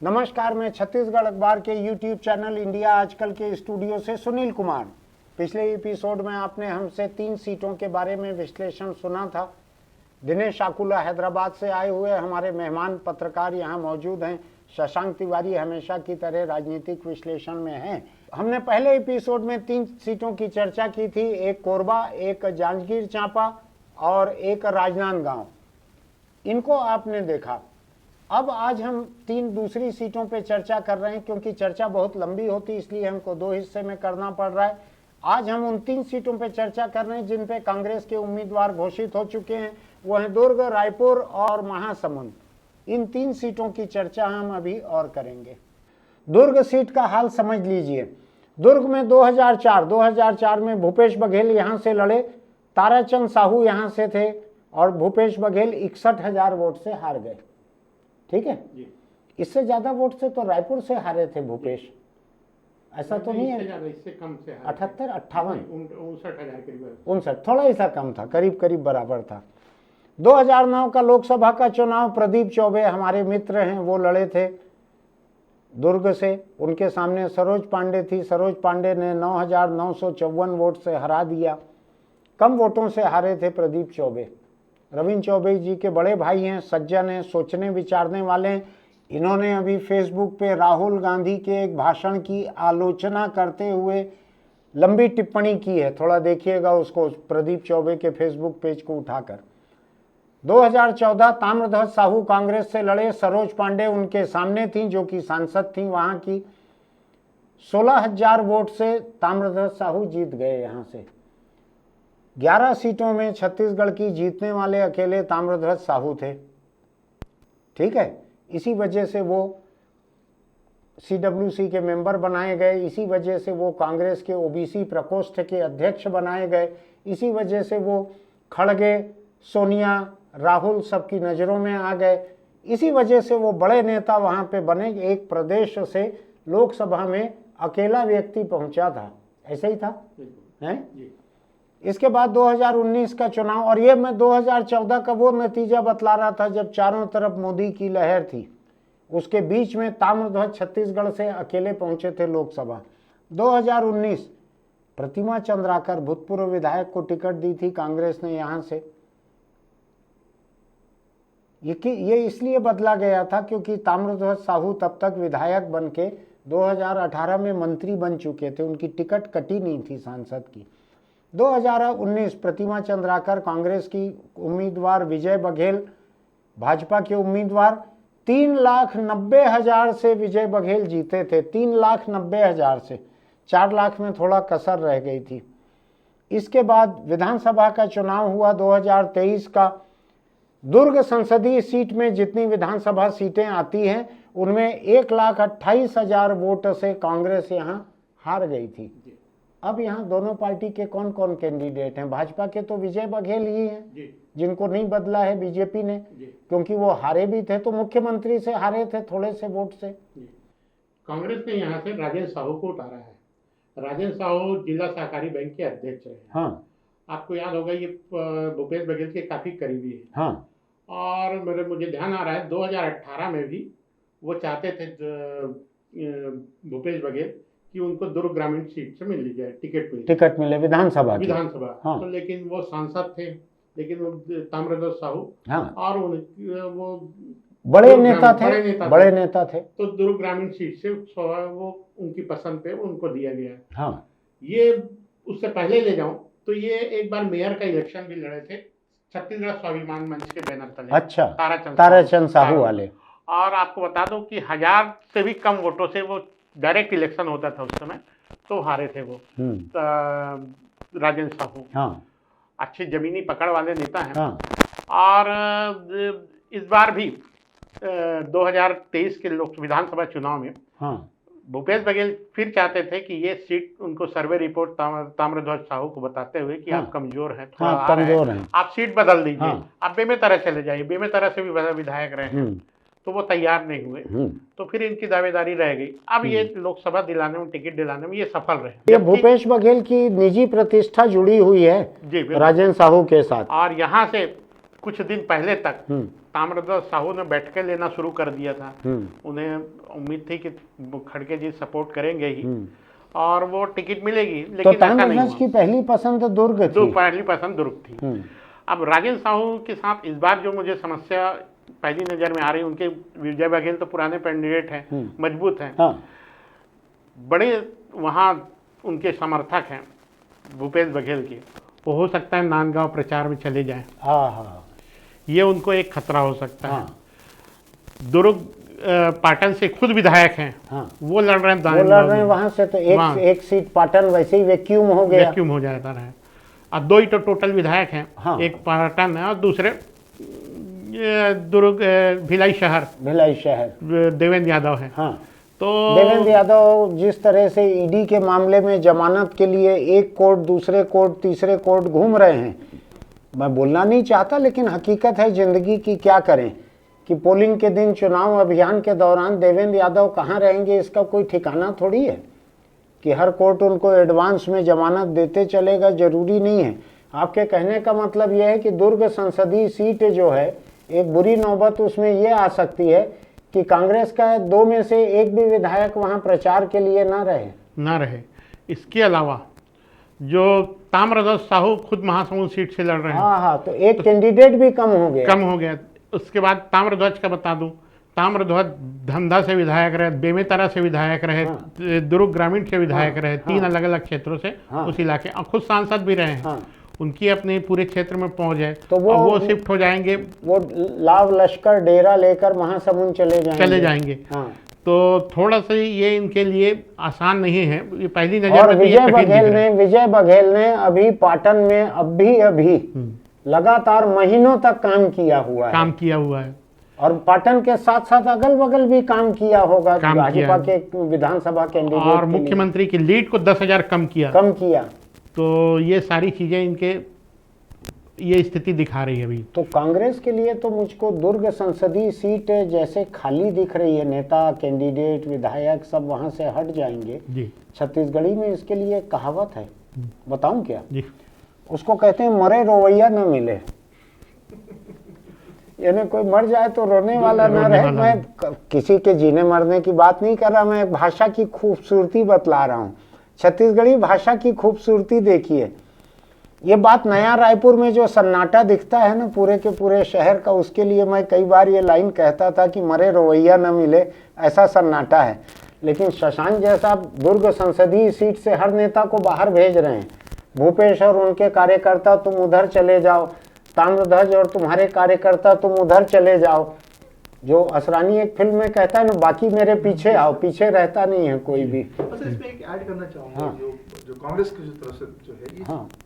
नमस्कार, मैं छत्तीसगढ़ अखबार के यूट्यूब चैनल इंडिया आजकल के स्टूडियो से सुनील कुमार। पिछले एपिसोड में आपने हमसे 3 सीटों के बारे में विश्लेषण सुना था। दिनेश आकुला हैदराबाद से आए हुए हमारे मेहमान पत्रकार यहाँ मौजूद हैं। शशांक तिवारी हमेशा की तरह राजनीतिक विश्लेषण में हैं। हमने पहले एपिसोड में 3 सीटों की चर्चा की थी, एक कोरबा, एक जांजगीर चांपा और एक राजनांदगांव। इनको आपने देखा। अब आज हम 3 दूसरी सीटों पे चर्चा कर रहे हैं, क्योंकि चर्चा बहुत लंबी होती इसलिए हमको 2 हिस्से में करना पड़ रहा है। आज हम उन 3 सीटों पे चर्चा कर रहे हैं जिन पे कांग्रेस के उम्मीदवार घोषित हो चुके हैं। वो हैं दुर्ग, रायपुर और महासमुंद। इन 3 सीटों की चर्चा हम अभी और करेंगे। दुर्ग सीट का हाल समझ लीजिए। दुर्ग में 2004 में भूपेश बघेल यहाँ से लड़े, ताराचंद साहू यहाँ से थे और भूपेश बघेल 61,000 वोट से हार गए। ठीक है, इससे ज्यादा वोट से तो रायपुर से हारे थे भूपेश, ऐसा तो नहीं है? इससे कम से 78, 58, 59,000 करीब, 59, थोड़ा ही सा कम था, करीब करीब बराबर था। 2009 का लोकसभा का चुनाव प्रदीप चौबे हमारे मित्र हैं, वो लड़े थे दुर्ग से। उनके सामने सरोज पांडे थी। सरोज पांडे ने 9,954 वोट से हरा दिया। कम वोटों से हारे थे प्रदीप चौबे। रविंद्र चौबे जी के बड़े भाई हैं, सज्जन हैं, सोचने विचारने वाले हैं। इन्होंने अभी फेसबुक पे राहुल गांधी के एक भाषण की आलोचना करते हुए लंबी टिप्पणी की है। थोड़ा देखिएगा उसको, प्रदीप चौबे के फेसबुक पेज को उठाकर। 2014 ताम्रध्वज साहू कांग्रेस से लड़े। सरोज पांडे उनके सामने थी, जो कि सांसद थी वहां की। 16,000 वोट से ताम्रध्वज साहू जीत गए। यहां से 11 सीटों में छत्तीसगढ़ की जीतने वाले अकेले ताम्रध्वज साहू थे। ठीक है, इसी वजह से वो CWC के मेंबर बनाए गए। इसी वजह से वो कांग्रेस के OBC प्रकोष्ठ के अध्यक्ष बनाए गए। इसी वजह से वो खड़गे, सोनिया, राहुल सबकी नज़रों में आ गए। इसी वजह से वो बड़े नेता वहां पे बने। एक प्रदेश से लोकसभा में अकेला व्यक्ति पहुंचा था, ऐसा ही था हैं? इसके बाद 2019 का चुनाव, और ये मैं 2014 का वो नतीजा बतला रहा था जब चारों तरफ मोदी की लहर थी। उसके बीच में ताम्रध्वज छत्तीसगढ़ से अकेले पहुंचे थे लोकसभा। 2019 प्रतिमा चंद्राकर भूतपूर्व विधायक को टिकट दी थी कांग्रेस ने यहां से। ये इसलिए बदला गया था क्योंकि ताम्रध्वज साहू तब तक विधायक बन के 2018 में मंत्री बन चुके थे। उनकी टिकट कटी नहीं थी सांसद की। 2019 प्रतिमा चंद्राकर कांग्रेस की उम्मीदवार, विजय बघेल भाजपा के उम्मीदवार। 3,90,000 से विजय बघेल जीते थे। 3,90,000 से 4 लाख में थोड़ा कसर रह गई थी। इसके बाद विधानसभा का चुनाव हुआ 2023 का। दुर्ग संसदीय सीट में जितनी विधानसभा सीटें आती हैं उनमें 1,28,000 वोट से कांग्रेस यहाँ हार गई थी। अब यहाँ दोनों पार्टी के कौन कौन कैंडिडेट हैं? भाजपा के तो विजय बघेल ही हैं, जिनको नहीं बदला है बीजेपी ने, क्योंकि वो हारे भी थे तो मुख्यमंत्री से हारे थे थोड़े से वोट से। कांग्रेस ने यहाँ से राजेंद्र साहू को उतारा है। राजेंद्र साहू जिला सहकारी बैंक के अध्यक्ष रहे। हाँ, आपको याद होगा ये भूपेश बघेल के काफी करीबी है। हाँ, और मुझे ध्यान आ रहा है 2018 में भी वो चाहते थे भूपेश बघेल कि उनको दुर्ग ग्रामीण सीट से मिल जाए, टिकट मिले विधानसभा। हाँ। तो लेकिन वो सांसद थे, लेकिन वो ताम्रध्वज साहू, हाँ, और वो बड़े नेता थे तो दुर्ग ग्रामीण सीट से वो उनकी पसंद पे उनको दिया गया। हाँ, ये उससे पहले ले जाऊं तो ये एक बार मेयर का इलेक्शन भी लड़े थे छत्तीसगढ़ स्वाभिमान मंच के बैनर तले। अच्छा, ताराचंद साहू वाले। और आपको बता दूं कि 1,000 से भी कम वोटों से वो डायरेक्ट इलेक्शन होता था उस समय, तो हारे थे वो राजेंद्र साहू। हाँ, अच्छी जमीनी पकड़ वाले नेता हैं। हाँ, और इस बार भी 2023 के लोक विधानसभा चुनाव में हाँ, भूपेश बघेल फिर चाहते थे कि ये सीट उनको सर्वे रिपोर्ट ताम्रध्वज साहू को बताते हुए कि आप कमजोर हैं, थोड़ा कमजोर हैं, आप सीट बदल दीजिए, आप बेमेतरा चले जाइए। बेमेतरा से भी विधायक रहे हैं, तो वो तैयार नहीं हुए, तो फिर इनकी दावेदारी रह गई। अब ये लोकसभा दिलाने में, टिकट दिलाने में ये सफल रहे। ये भूपेश बघेल की निजी प्रतिष्ठा जुड़ी हुई है जी राजेंद्र साहू के साथ। और यहाँ से कुछ दिन पहले तक ताम्रध्वज साहू ने बैठकें लेना शुरू कर दिया था। उन्हें उम्मीद थी कि खड़गे जी सपोर्ट करेंगे ही और वो टिकट मिलेगी, तो लेकिन ऐसा नहीं ताम्रध्वज हुआ। की पहली पसंद दुर्ग थी। पहली पसंद दुर्ग थी। अब राजेंद्र साहू के साथ इस बार जो मुझे समस्या पहली नजर में आ रही, उनके विजय बघेल तो पुराने कैंडिडेट हैं, मजबूत हैं, हाँ। बड़े वहाँ उनके समर्थक हैं भूपेश बघेल के, वो हो सकता है नांदगांव प्रचार में चले जाएं। हाँ हाँ, ये उनको एक खतरा हो सकता हाँ। है। दुर्ग पाटन से खुद विधायक हैं, हाँ। वो लड़ रहे हैं, वो लड़ रहे हैं वहां से, तो एक सीट पाटन वैसे ही वैक्यूम हो गया, वैक्यूम हो जाता है। अब 2 ही तो टोटल विधायक हैं। हाँ। एक पाटन है और दूसरे दुर्ग भिलाई शहर देवेंद्र यादव है। हाँ। तो देवेंद्र यादव जिस तरह से ईडी के मामले में जमानत के लिए एक कोर्ट दूसरे कोर्ट तीसरे कोर्ट घूम रहे हैं, मैं बोलना नहीं चाहता लेकिन हकीकत है जिंदगी की, क्या करें कि पोलिंग के दिन चुनाव अभियान के दौरान देवेंद्र यादव कहाँ रहेंगे इसका कोई ठिकाना थोड़ी है कि हर कोर्ट उनको एडवांस में जमानत देते चलेगा, जरूरी नहीं है। आपके कहने का मतलब यह है कि दुर्ग संसदीय सीट जो है, एक बुरी नौबत उसमें यह आ सकती है कि कांग्रेस का 2 में से एक भी विधायक वहां प्रचार के लिए ना रहे। इसके अलावा जो ताम्रध्वज साहू खुद महासमुंद सीट से लड़ रहे हैं, हाँ, तो एक कैंडिडेट भी कम हो गया। उसके बाद ताम्रध्वज का बता दूं, ताम्रध्वज धंधा से विधायक रहे, बेमेतरा से विधायक रहे, दुर्ग ग्रामीण से विधायक रहे, 3 अलग अलग क्षेत्रों से उस इलाके, और खुद सांसद भी रहे हैं। उनकी अपने पूरे क्षेत्र में पहुंच है, तो वो शिफ्ट हो जाएंगे, वो लाव लश्कर डेरा लेकर महासमुंद चले जाएंगे। तो थोड़ा सा ये इनके लिए आसान नहीं है, ये पहली नजर और में। विजय बघेल ने अभी पाटन में अभी लगातार महीनों तक काम किया हुआ है और पाटन के साथ साथ अगल बगल भी काम किया होगा भाजपा के विधानसभा कैंडिडेट, और मुख्यमंत्री की लीड को 10,000 कम किया। तो ये सारी चीजें इनके ये स्थिति दिखा रही है अभी। तो कांग्रेस के लिए तो मुझको दुर्ग संसदीय सीट जैसे खाली दिख रही है, नेता कैंडिडेट विधायक सब वहां से हट जाएंगे जी। छत्तीसगढ़ी में इसके लिए कहावत है, बताऊं क्या जी? उसको कहते हैं मरे रोवैया न मिले, यानी कोई मर जाए तो रोने वाला ना रहे। मैं किसी के जीने मरने की बात नहीं कर रहा, मैं भाषा की खूबसूरती बतला रहा हूँ। छत्तीसगढ़ी भाषा की खूबसूरती देखिए। ये बात नया रायपुर में जो सन्नाटा दिखता है ना पूरे के पूरे शहर का, उसके लिए मैं कई बार ये लाइन कहता था कि मरे रोवैया न मिले, ऐसा सन्नाटा है। लेकिन शशांक जैसा दुर्ग संसदीय सीट से हर नेता को बाहर भेज रहे हैं। भूपेश और उनके कार्यकर्ता तुम उधर चले जाओ, ताम्रध्वज और तुम्हारे कार्यकर्ता तुम उधर चले जाओ। जो असरानी एक फिल्म में कहता है ना, बाकी मेरे पीछे आओ, पीछे रहता नहीं है कोई भी। अच्छा, इसमें एक ऐड करना चाहूंगा, जो कांग्रेस की तरफ से जो है,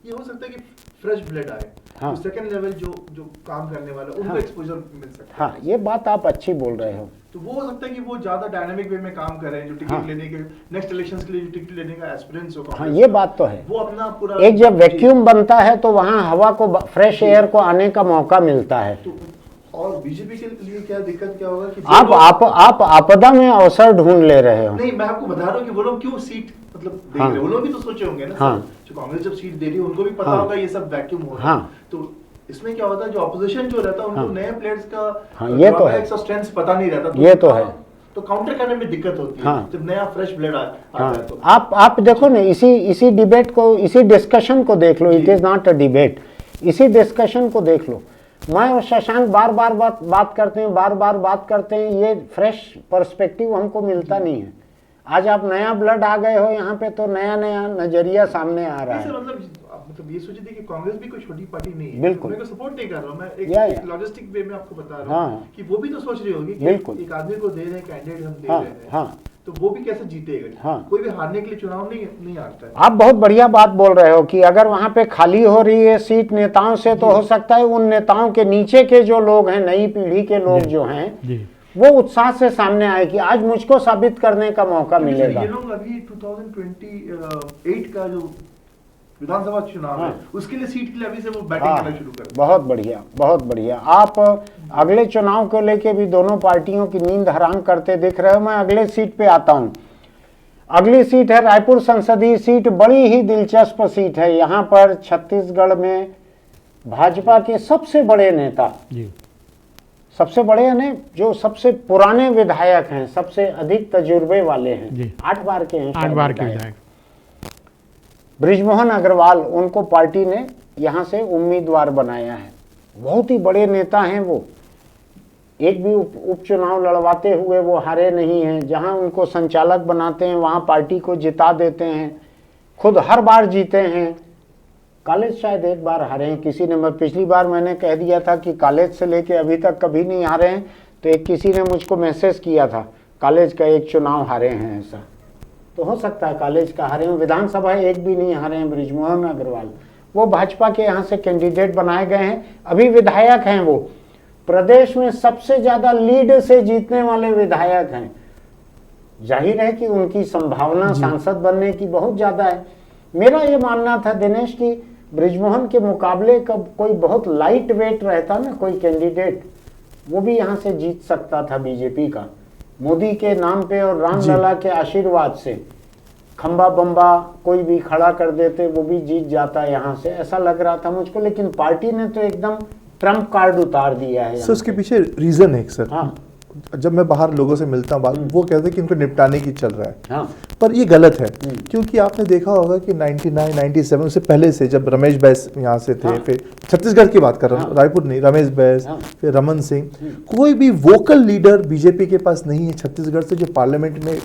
ये हो सकता है कि फ्रेश ब्लड आए, सेकंड लेवल जो काम करने वाला उनको एक्सपोजर मिल सकता है। हाँ, ये बात आप अच्छी बोल रहे हो। तो वो हो सकता है कि वो ज्यादा डायनामिक वे में काम करें, जो टिकट लेने के नेक्स्ट इलेक्शंस के लिए टिकट लेने का एस्पिरेंट्स हो। हाँ, ये बात तो है। वो अपना पूरा एक जब वैक्यूम बनता है तो वहाँ हवा को, फ्रेश एयर को आने का मौका मिलता है। और बीजेपी के लिए क्या दिक्कत क्या होगा कि आप आपदा में अवसर ढूंढ ले रहे हो। नहीं, मैं आपको बता रहा हूँ कि वो लोग क्यों सीट मतलब दे रहे हैं। वो लोग भी तो सोचे होंगे ना। जो कांग्रेस जब सीट दे रही है उनको भी पता होगा ये सब वैक्यूम हो रहा है। तो इसमें क्या होता है, जो ऑपोजिशन जो रहता है उनको नए प्लेयर्स का ये तो है, स्ट्रेंथ पता नहीं रहता। ये तो है, तो काउंटर करने में दिक्कत होती है जब नया फ्रेश ब्लड आता है। तो आप देखो ना, इसी डिबेट को, इसी डिस्कशन को देख लो। It is not a debate, इसी डिस्कशन को देख लो। मैं और शशांक बार बार बात करते हैं, ये फ्रेश पर्सपेक्टिव हमको मिलता नहीं है। आज आप नया ब्लड आ गए हो यहाँ पे, तो नया नजरिया सामने आ रहा है। मतलब ये सोचिए कि कांग्रेस भी कोई छोटी पार्टी नहीं है। बिल्कुल, मैं सपोर्ट नहीं कर रहा हूँ, मैं एक लॉजिस्टिक वे में आपको बता रहा हूँ कि वो भी तो सोच रही होगी कि एक आदमी को दे रहे हैं, कैंडिडेट हम दे रहे हैं, तो वो भी कैसे जीतेगा। कोई भी हारने के लिए चुनाव नहीं हारता है। आप बहुत बढ़िया बात बोल रहे हो कि अगर वहां पे खाली हो रही है सीट नेताओं से, तो हो सकता है उन नेताओं के नीचे के जो लोग हैं, नई पीढ़ी के लोग जो हैं, वो उत्साह से सामने आए कि आज मुझको साबित करने का मौका मिलेगा। ये लोग अभी 2028 का जो विधानसभा चुनाव है, उसके लिए सीट के लिए अभी से वो बैटिंग करना शुरू कर। बहुत बढ़िया। आप अगले चुनाव को लेके भी दोनों पार्टियों की नींद हराम करते दिख रहे हो। मैं अगले सीट पे आता हूँ। अगली सीट है रायपुर संसदीय सीट। बड़ी ही दिलचस्प सीट है। यहाँ पर छत्तीसगढ़ में भाजपा के सबसे बड़े नेता, जी, सबसे बड़े यानी जो सबसे पुराने विधायक हैं, सबसे अधिक तजुर्बे वाले हैं, जी। 8 बार के हैं, 8 बार के विधायक। बृजमोहन अग्रवाल, उनको पार्टी ने यहाँ से उम्मीदवार बनाया है। बहुत ही बड़े नेता हैं वो, एक भी उपचुनाव लड़वाते हुए वो हारे नहीं हैं। जहाँ उनको संचालक बनाते हैं वहाँ पार्टी को जिता देते हैं, खुद हर बार जीते हैं। कॉलेज शायद एक बार हारे हैं, किसी ने, पिछली बार मैंने कह दिया था कि कॉलेज से लेके अभी तक कभी नहीं हारे हैं, तो एक किसी ने मुझको मैसेज किया था कॉलेज का एक चुनाव हारे हैं, ऐसा तो हो सकता है कॉलेज का हारे हैं। विधानसभा एक भी नहीं हारे हैं बृजमोहन अग्रवाल। वो भाजपा के यहाँ से कैंडिडेट बनाए गए हैं, अभी विधायक हैं। वो प्रदेश में सबसे ज्यादा लीड से जीतने वाले विधायक हैं। जाहिर है कि उनकी संभावना सांसद बनने की बहुत ज्यादा है। मेरा ये मानना था दिनेश की बृजमोहन के मुकाबले का कोई बहुत लाइट वेट रहता ना कोई कैंडिडेट, वो भी यहाँ से जीत सकता था बीजेपी का। मोदी के नाम पे और रामलला के आशीर्वाद से खंबा बम्बा कोई भी खड़ा कर देते, वो भी जीत जाता यहाँ से, ऐसा लग रहा था मुझको। लेकिन पार्टी ने तो एकदम ट्रम्प कार्ड उतार दिया है। सर उसके पीछे रीजन है सर। हाँ। जब मैं बाहर लोगों से मिलता हूँ, वो कहते हैं कि इनको निपटाने की चल रहा है। हाँ। पर ये गलत है, क्योंकि आपने देखा होगा कि 99, 97 से पहले से जब रमेश बैस यहाँ से थे, फिर छत्तीसगढ़ की बात कर रहा हूँ, रायपुर नहीं, रमेश बैस, फिर रमन सिंह, कोई भी वोकल लीडर बीजेपी के पास नहीं है छत्तीसगढ़ से जो पार्लियामेंट में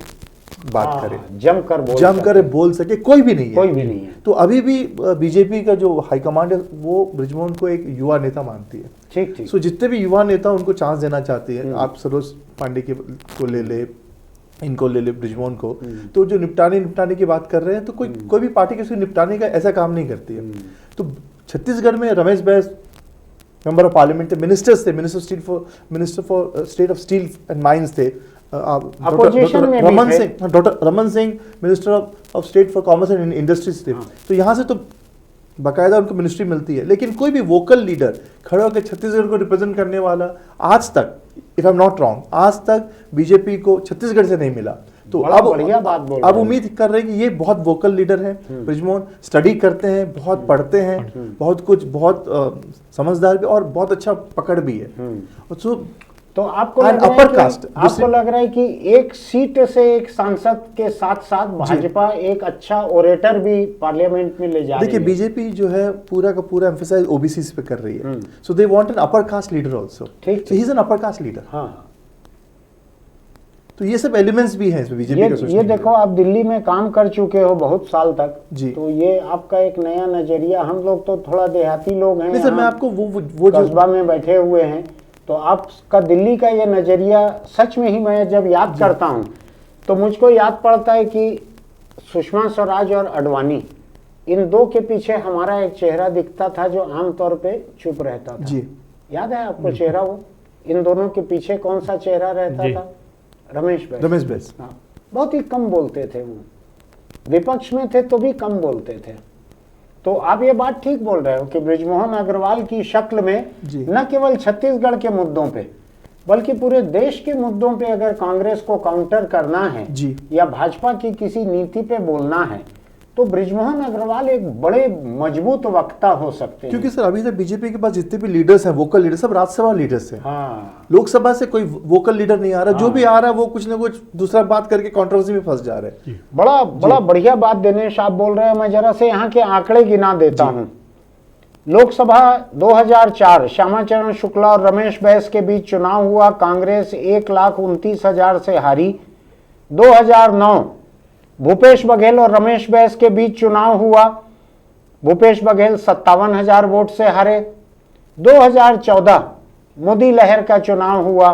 बात करे, जमकर बोल सके, कोई भी नहीं है। कोई भी नहीं है। तो अभी भी बीजेपी का जो हाईकमांड है वो बृजमोहन को एक युवा नेता मानती है। ठीक ठीक। सो जितने भी युवा नेता उनको चांस देना चाहती है, आप सरोज पांडे को ले ले, इनको ले ले, बृजमोहन को, तो जो निपटाने की बात कर रहे हैं, तो कोई भी पार्टी किसी निपटाने का ऐसा काम नहीं करती है। तो छत्तीसगढ़ में Ramesh Bais member of parliament थे, मिनिस्टर्स थे, minister for state of steel and mines थे, doctor Raman Singh minister of state for commerce and industries थे। तो यहाँ से तो बाकायदा उनको मिनिस्ट्री मिलती है, लेकिन कोई भी वोकल लीडर खड़ा होकर छत्तीसगढ़ को रिप्रेजेंट करने वाला आज तक, if I am not wrong, आज तक बीजेपी को छत्तीसगढ़ से नहीं मिला। तो अब उम्मीद कर रहे हैं कि ये बहुत वोकल लीडर है बृजमोहन, स्टडी करते हैं, बहुत पढ़ते हैं, बहुत कुछ, बहुत समझदार भी, और बहुत अच्छा पकड़ भी है। तो आपको लग रहा है कि एक सीट से एक सांसद के साथ साथ भाजपा एक अच्छा ओरेटर भी पार्लियामेंट में ले जा रही है। देखिए बीजेपी जो है पूरा का पूरा एम्फसाइज ओबीसी पे कर रही है, so they want an upper caste leader also. So he is an upper caste leader. हाँ। तो ये सब एलिमेंट्स भी हैं इसमें बीजेपी का। ये देखो, आप दिल्ली में काम कर चुके हो बहुत साल तक जी, तो ये आपका एक नया नजरिया। हम लोग तो थोड़ा देहाती लोग हैं, सर मैं आपको वो कस्बा में बैठे हुए हैं, तो आपका दिल्ली का ये नज़रिया सच में ही मैं जब याद करता हूँ तो मुझको याद पड़ता है कि सुषमा स्वराज और अडवाणी, इन दो के पीछे हमारा एक चेहरा दिखता था जो आमतौर पे चुप रहता था जी। याद है आपको चेहरा? वो इन दोनों के पीछे कौन सा चेहरा रहता था? रमेश बैस। हाँ, बहुत ही कम बोलते थे, वो विपक्ष में थे तो भी कम बोलते थे। तो आप ये बात ठीक बोल रहे हो कि बृजमोहन अग्रवाल की शक्ल में न केवल छत्तीसगढ़ के मुद्दों पे बल्कि पूरे देश के मुद्दों पे अगर कांग्रेस को काउंटर करना है या भाजपा की किसी नीति पे बोलना है तो बृजमोहन अग्रवाल एक बड़े मजबूत वक्ता हो सकते हैं। क्योंकि सर अभी तक बीजेपी के पास जितने भी लीडर्स हैं, वोकल लीडर, सब राज्यसभा लीडर्स हैं। हाँ। लोकसभा से कोई वोकल लीडर नहीं आ रहा। जो भी आ रहा है वो कुछ ना कुछ दूसरा बात करके कंट्रोवर्सी में फंस जा रहे हैं। बड़ा बढ़िया बात दिनेश आप बोल रहे हैं। मैं जरा से यहाँ के आंकड़े गिना देता हूँ। लोकसभा 2004 श्यामाचरण शुक्ला और रमेश बैस के बीच चुनाव हुआ, कांग्रेस 1,29,000 से हारी। 2009 भूपेश बघेल और रमेश बैस के बीच चुनाव हुआ, भूपेश बघेल 57,000 वोट से हारे। 2014 मोदी लहर का चुनाव हुआ,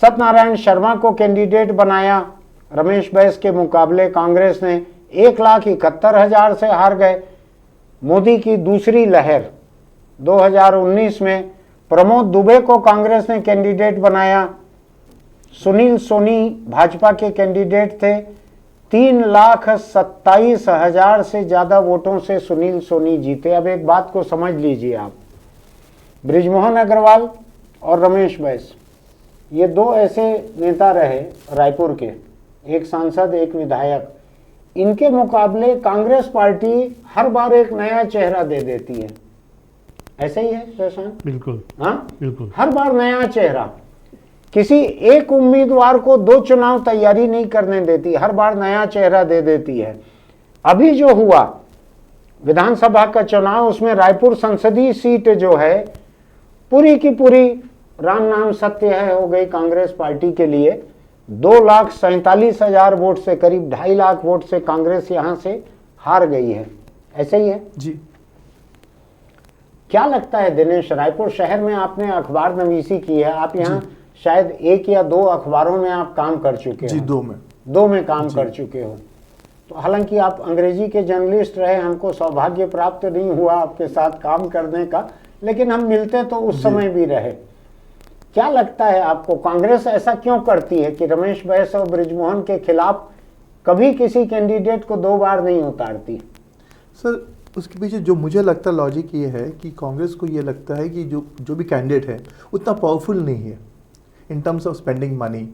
सत्यनारायण शर्मा को कैंडिडेट बनाया, रमेश बैस के मुकाबले कांग्रेस ने 1,71,000 से हार गए। मोदी की दूसरी लहर 2019 में प्रमोद दुबे को कांग्रेस ने कैंडिडेट बनाया, सुनील सोनी भाजपा के कैंडिडेट थे। 3,27,000 से ज्यादा वोटों से सुनील सोनी जीते। अब एक बात को समझ लीजिए आप, बृजमोहन अग्रवाल और रमेश बैस ये दो ऐसे नेता रहे रायपुर के, एक सांसद एक विधायक। इनके मुकाबले कांग्रेस पार्टी हर बार एक नया चेहरा दे देती है। ऐसे ही है शशांक? बिल्कुल, हाँ बिल्कुल। हर बार नया चेहरा, किसी एक उम्मीदवार को 2 चुनाव तैयारी नहीं करने देती, हर बार नया चेहरा दे देती है। अभी जो हुआ विधानसभा का चुनाव, उसमें रायपुर संसदीय सीट जो है पूरी की पूरी राम नाम सत्य है हो गई कांग्रेस पार्टी के लिए। 2,47,000 वोट से, करीब 2.5 लाख वोट से कांग्रेस यहां से हार गई है। ऐसे ही है जी। क्या लगता है दिनेश, रायपुर शहर में आपने अखबार नवीसी की है, आप यहाँ शायद 1 या 2 अखबारों में आप काम कर चुके जी, हो? 2 में काम कर चुके हो। तो हालांकि आप अंग्रेजी के जर्नलिस्ट रहे, हमको सौभाग्य प्राप्त नहीं हुआ आपके साथ काम करने का, लेकिन हम मिलते तो उस समय भी रहे। क्या लगता है आपको, कांग्रेस ऐसा क्यों करती है कि रमेश बैस और बृजमोहन के खिलाफ कभी किसी कैंडिडेट को 2 बार नहीं उतारती? सर उसके पीछे जो मुझे लगता है लॉजिक ये है कि कांग्रेस को ये लगता है कि जो भी कैंडिडेट है उतना पावरफुल नहीं है in terms of spending money,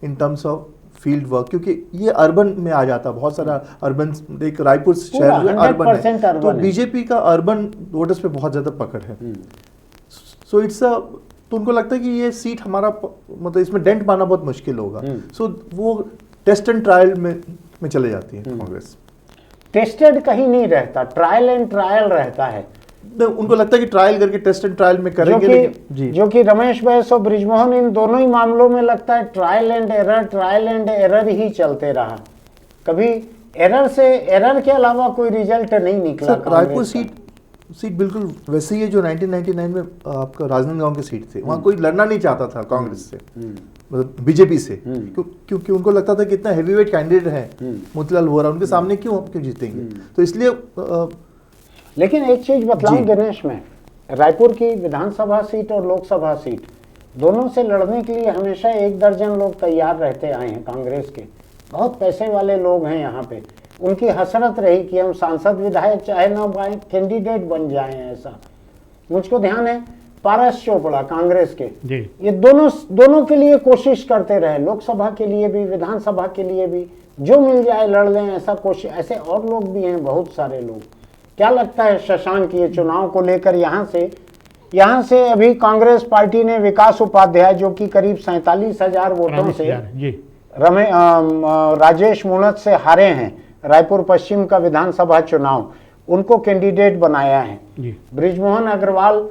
in terms of field work, क्योंकि ये अर्बन में आ जाता है। बहुत सारा अर्बन, एक रायपुर शहर जो अर्बन है, तो बीजेपी का अर्बन वोटर्स पे बहुत ज़्यादा पकड़ है। सो इट्स अ, तो उनको लगता है कि ये सीट हमारा, मतलब इसमें डेंट पाना बहुत मुश्किल होगा। सो वो टेस्ट एंड ट्रायल में चले जाती है कांग्रेस। टेस्टेड कहीं नहीं रहता, ट्रायल एंड ट्रायल रहता है। उनको लगता है कि ट्रायल करके टेस्ट एंड ट्रायल में करेंगे, जो कि रमेश बैस और बृजमोहन इन दोनों ही मामलों में लगता है ट्रायल एंड एरर ही चलते रहा। कभी एरर के अलावा कोई रिजल्ट नहीं निकला। रायपुर सीट बिल्कुल वैसे ही है जो 1999 में आपका राजनांदगांव की सीट थी। वहाँ कोई लड़ना नहीं चाहता था कांग्रेस से, मतलब बीजेपी से, क्योंकि उनको लगता था कि इतना हेवीवेट कैंडिडेट है मोतीलाल वोरा, उनके सामने क्यों जीतेंगे। तो इसलिए लेकिन एक चीज बतलाऊं दिनेश, में रायपुर की विधानसभा सीट और लोकसभा सीट दोनों से लड़ने के लिए हमेशा 1 दर्जन लोग तैयार रहते आए हैं कांग्रेस के। बहुत पैसे वाले लोग हैं यहाँ पे, उनकी हसरत रही कि हम सांसद विधायक चाहे ना पाए, कैंडिडेट बन जाएं। ऐसा मुझको ध्यान है, पारस चोपड़ा कांग्रेस के, ये दोनों के लिए कोशिश करते रहे, लोकसभा के लिए भी विधानसभा के लिए भी, जो मिल जाए लड़ लें, ऐसा कोशिश। ऐसे और लोग भी हैं, बहुत सारे लोग। क्या लगता है शशांक, ये चुनाव को लेकर यहाँ से अभी कांग्रेस पार्टी ने विकास उपाध्याय, जो कि करीब 47,000 वोटों से राजेश मूणत से हारे हैं रायपुर पश्चिम का विधानसभा चुनाव, उनको कैंडिडेट बनाया है। बृजमोहन अग्रवाल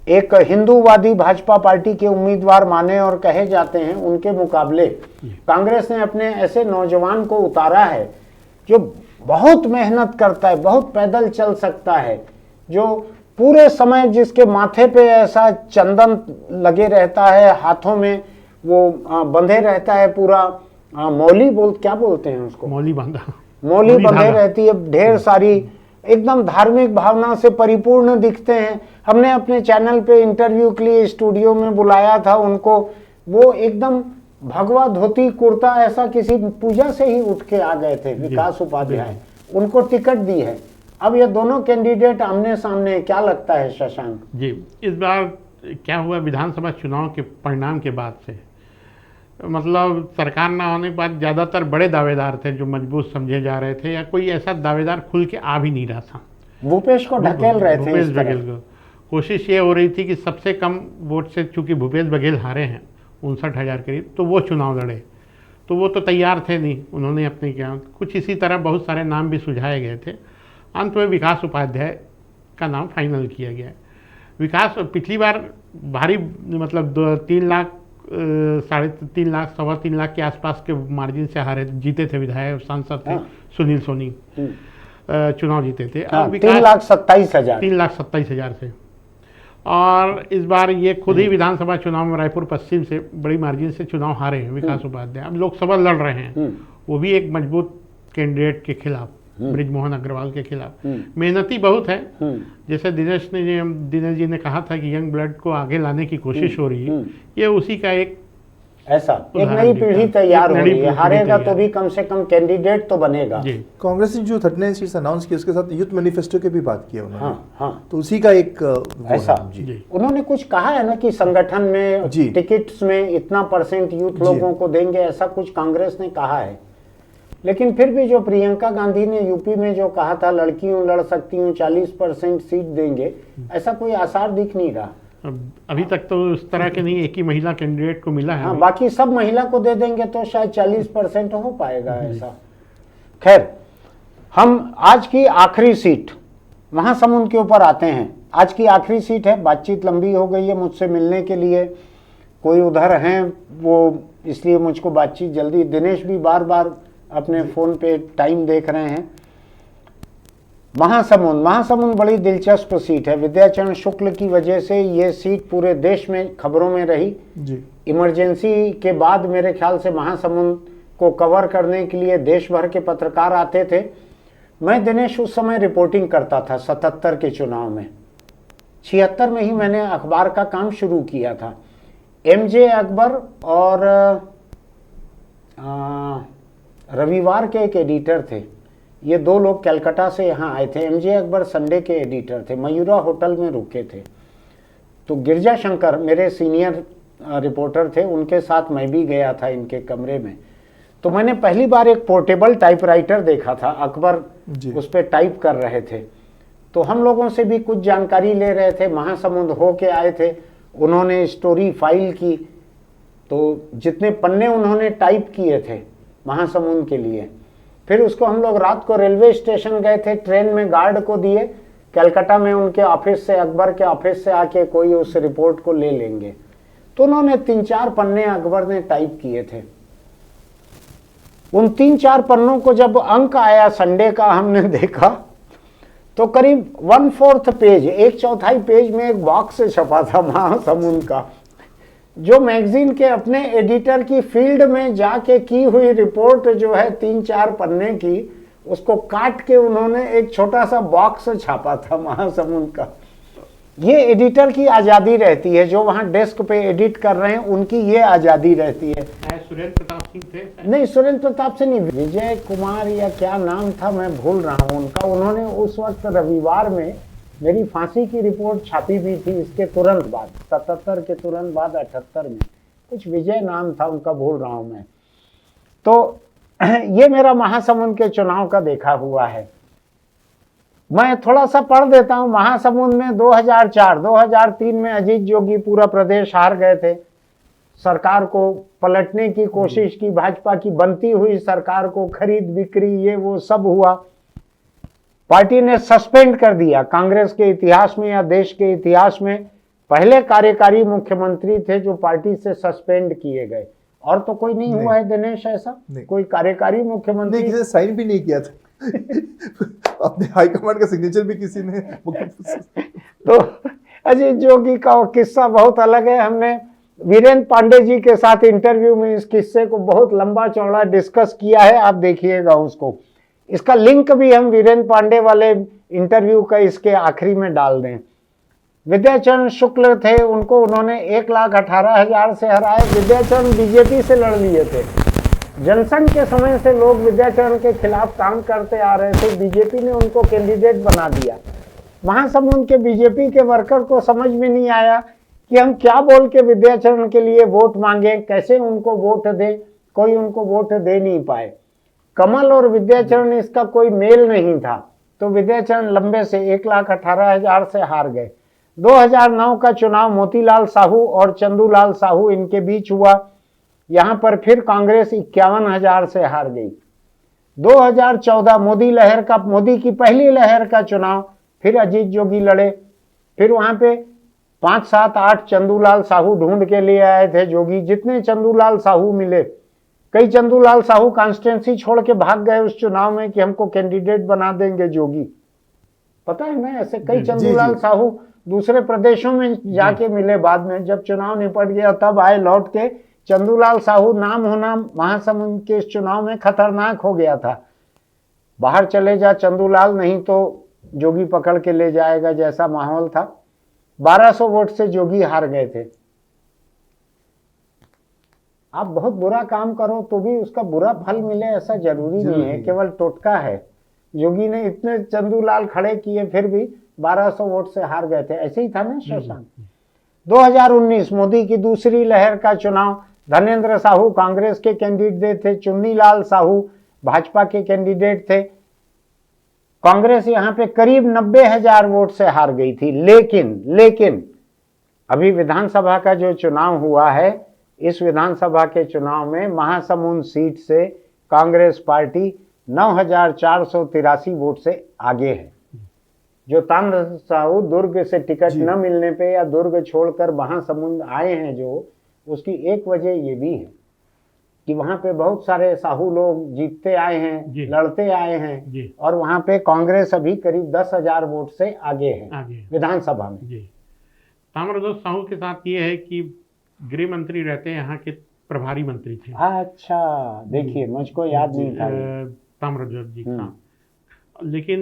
एक हिंदूवादी भाजपा पार्टी के उम्मीदवार माने और कहे जाते हैं, उनके मुकाबले कांग्रेस ने अपने ऐसे नौजवान को उतारा है जो बहुत मेहनत करता है, बहुत पैदल चल सकता है, जो पूरे समय जिसके माथे पे ऐसा चंदन लगे रहता है, हाथों में वो बंधे रहता है, पूरा क्या बोलते हैं उसको, मौली बंधे रहती है, ढेर सारी, एकदम धार्मिक भावना से परिपूर्ण दिखते हैं। हमने अपने चैनल पे इंटरव्यू के लिए स्टूडियो में बुलाया था उनको, वो एकदम भगवा धोती कुर्ता ऐसा किसी पूजा से ही उठ के आ गए थे। विकास उपाध्याय, उनको टिकट दी है। अब ये दोनों कैंडिडेट आमने सामने, क्या लगता है शशांक जी? इस बार क्या हुआ, विधानसभा चुनाव के परिणाम के बाद से, मतलब सरकार ना होने के बाद ज़्यादातर बड़े दावेदार थे जो मजबूत समझे जा रहे थे, या कोई ऐसा दावेदार खुल के आ भी नहीं रहा था। भूपेश को ढकेल रहे थे। भूपेश बघेल को कोशिश ये हो रही थी कि सबसे कम वोट से, चूंकि भूपेश बघेल हारे हैं 59,000 करीब, तो वो चुनाव लड़े। तो वो तो तैयार थे नहीं, उन्होंने अपने क्या कुछ इसी तरह बहुत सारे नाम भी सुझाए गए थे। अंत में विकास उपाध्याय का नाम फाइनल किया गया। विकास पिछली बार भारी, मतलब 3 लाख 3.5 लाख 3.25 लाख के आसपास के मार्जिन से हारे, जीते थे विधायक, सांसद थे सुनील सोनी, चुनाव जीते थे। 3,27,000 से। और इस बार ये खुद ही विधानसभा चुनाव में रायपुर पश्चिम से बड़ी मार्जिन से चुनाव हारे हैं विकास उपाध्याय। अब लोकसभा लड़ रहे हैं, वो भी एक मजबूत कैंडिडेट के खिलाफ, बृजमोहन अग्रवाल के खिलाफ। मेहनती बहुत है, जैसे दिनेश जी ने कहा था कि यंग ब्लड को आगे लाने की कोशिश हो रही है, ये उसी का एक नई पीढ़ी तैयार हो रही है। हारेगा तो भी कम से कम कैंडिडेट तो बनेगा। कांग्रेस ने जो 39 सीट्स अनाउंस की, उसके साथ यूथ मैनिफेस्टो के भी बात किया उन्होंने। तो उसी का एक ऐसा उन्होंने कुछ कहा है ना कि संगठन में टिकट्स में इतना % यूथ लोगों को देंगे, ऐसा कुछ कांग्रेस ने कहा है। लेकिन फिर भी जो प्रियंका गांधी ने यूपी में जो कहा था लड़कियों लड़ सकती हूँ 40% सीट देंगे, ऐसा कोई आसार दिख नहीं रहा। अभी तक तो उस तरह के नहीं, एक ही महिला कैंडिडेट को मिला है। हाँ, बाकी सब महिला को दे देंगे तो शायद 40% हो पाएगा ऐसा। खैर, हम आज की आखिरी सीट महासमुंद के ऊपर आते हैं। आज की आखिरी सीट है, बातचीत लंबी हो गई है मुझसे मिलने के लिए, कोई उधर हैं वो, इसलिए मुझको बातचीत जल्दी, दिनेश भी बार बार अपने फ़ोन पे टाइम देख रहे हैं। महासमुंद बड़ी दिलचस्प सीट है। विद्याचरण शुक्ल की वजह से ये सीट पूरे देश में खबरों में रही जी। इमरजेंसी के बाद मेरे ख्याल से महासमुंद को कवर करने के लिए देश भर के पत्रकार आते थे। मैं दिनेश उस समय रिपोर्टिंग करता था 77 के चुनाव में। 76 में ही मैंने अखबार का काम शुरू किया था। एमजे अकबर और रविवार के एक एडिटर थे, ये दो लोग कलकत्ता से यहाँ आए थे। एमजे अकबर संडे के एडिटर थे, मयूरा होटल में रुके थे। तो गिरजा शंकर मेरे सीनियर रिपोर्टर थे, उनके साथ मैं भी गया था इनके कमरे में। तो मैंने पहली बार एक पोर्टेबल टाइपराइटर देखा था, अकबर उस पर टाइप कर रहे थे। तो हम लोगों से भी कुछ जानकारी ले रहे थे। महासमुंद हो के आए थे, उन्होंने स्टोरी फाइल की, तो जितने पन्ने उन्होंने टाइप किए थे महासमुंद के लिए, फिर उसको हम लोग रात को रेलवे स्टेशन गए थे, ट्रेन में गार्ड को दिए, कलकत्ता में उनके ऑफिस से, अकबर के ऑफिस से आके कोई उस रिपोर्ट को ले लेंगे। तो उन्होंने 3-4 पन्ने अकबर ने टाइप किए थे। उन 3-4 पन्नों को जब अंक आया संडे का हमने देखा, तो करीब 1/4 पेज, 1/4 पेज में एक बॉक्स छपा था महासमुंद का, जो मैगजीन के अपने एडिटर की फील्ड में जाके की हुई रिपोर्ट जो है 3-4 पन्ने की, उसको काट के उन्होंने एक छोटा सा बॉक्स छापा था महासमुंद का। ये एडिटर की आज़ादी रहती है, जो वहाँ डेस्क पे एडिट कर रहे हैं उनकी ये आज़ादी रहती है। सुरेंद्र प्रताप सिंह थे? नहीं, सुरेंद्र प्रताप से नहीं, विजय कुमार या क्या नाम था, मैं भूल रहा हूँ उनका। उन्होंने उस वक्त रविवार में मेरी फांसी की रिपोर्ट छापी भी थी, इसके तुरंत बाद, 77 के तुरंत बाद 78 में, कुछ विजय नाम था उनका, भूल रहा हूँ मैं। तो ये मेरा महासमुंद के चुनाव का देखा हुआ है। मैं थोड़ा सा पढ़ देता हूँ। महासमुंद में 2004-2003 में अजीत जोगी पूरा प्रदेश हार गए थे। सरकार को पलटने की कोशिश की, भाजपा की बनती हुई सरकार को खरीद बिक्री ये वो सब हुआ। पार्टी ने सस्पेंड कर दिया। कांग्रेस के इतिहास में या देश के इतिहास में पहले कार्यकारी मुख्यमंत्री थे जो पार्टी से सस्पेंड किए गए, और तो कोई नहीं हुआ है दिनेश ऐसा, कोई कार्यकारी मुख्यमंत्री। किसी ने साइन भी नहीं किया था अपने हाईकमांड का सिग्नेचर भी किसी ने तो अजीत जोगी का वो किस्सा बहुत अलग है। हमने वीरेंद्र पांडे जी के साथ इंटरव्यू में इस किस्से को बहुत लंबा चौड़ा डिस्कस किया है, आप देखिएगा उसको। इसका लिंक भी हम वीरेंद्र पांडे वाले इंटरव्यू का इसके आखिरी में डाल दें। विद्याचरण शुक्ल थे, उनको उन्होंने 1,18,000 से हराए। विद्याचरण बीजेपी से लड़ लिए थे। जनसंघ के समय से लोग विद्याचरण के खिलाफ काम करते आ रहे थे, बीजेपी ने उनको कैंडिडेट बना दिया। महासमुंद के बीजेपी के वर्कर को समझ में नहीं आया कि हम क्या बोल के विद्याचरण के लिए वोट मांगे, कैसे उनको वोट दें, कोई उनको वोट दे नहीं पाए। कमल और विद्याचरण इसका कोई मेल नहीं था, तो विद्याचरण लंबे से 1,18,000 से हार गए। 2009 का चुनाव मोतीलाल साहू और चंदूलाल साहू इनके बीच हुआ। यहाँ पर फिर कांग्रेस 51,000 से हार गई। 2014 मोदी की पहली लहर का चुनाव, फिर अजीत जोगी लड़े। फिर वहाँ पे 5, 7, 8 चंदूलाल साहू ढूंढ के लिए आए थे जोगी। जितने चंदूलाल साहू मिले, कई चंदूलाल साहू कॉन्स्टिट्यूंसी छोड़ के भाग गए उस चुनाव में कि हमको कैंडिडेट बना देंगे जोगी, पता है ना। ऐसे कई चंदूलाल साहू दूसरे प्रदेशों में जाके मिले। बाद में जब चुनाव निपट गया तब आए लौट के। चंदूलाल साहू नाम होना महासमुंद के इस चुनाव में खतरनाक हो गया था। बाहर चले जा चंदूलाल, नहीं तो जोगी पकड़ के ले जाएगा, जैसा माहौल था। 1200 वोट से जोगी हार गए थे। आप बहुत बुरा काम करो तो भी उसका बुरा फल मिले ऐसा जरूरी नहीं है, केवल टोटका है। जोगी ने इतने चंदूलाल खड़े किए फिर भी 1200 वोट से हार गए थे। ऐसे ही था ना शशांक। 2019 मोदी की दूसरी लहर का चुनाव, धनेंद्र साहू कांग्रेस के कैंडिडेट थे, चुन्नीलाल साहू भाजपा के कैंडिडेट थे। कांग्रेस यहाँ पे करीब 90,000 वोट से हार गई थी। लेकिन अभी विधानसभा का जो चुनाव हुआ है, इस विधानसभा के चुनाव में महासमुंद सीट से कांग्रेस पार्टी 9,483 वोट से आगे है। जो ताम्र साहू दुर्ग से टिकट न मिलने पे या दुर्ग छोड़कर महासमुंद आए हैं, जो उसकी एक वजह ये भी है कि वहां पे बहुत सारे साहू लोग जीतते आए हैं, लड़ते आए हैं, और वहां पे कांग्रेस अभी करीब 10,000 वोट से आगे है विधानसभा में। ताम्रध्वज साहू के साथ ये है कि गृह मंत्री रहते हैं, यहाँ के प्रभारी मंत्री थे। अच्छा, देखिए मुझको याद नहीं था ताम्रध्वज जी का। लेकिन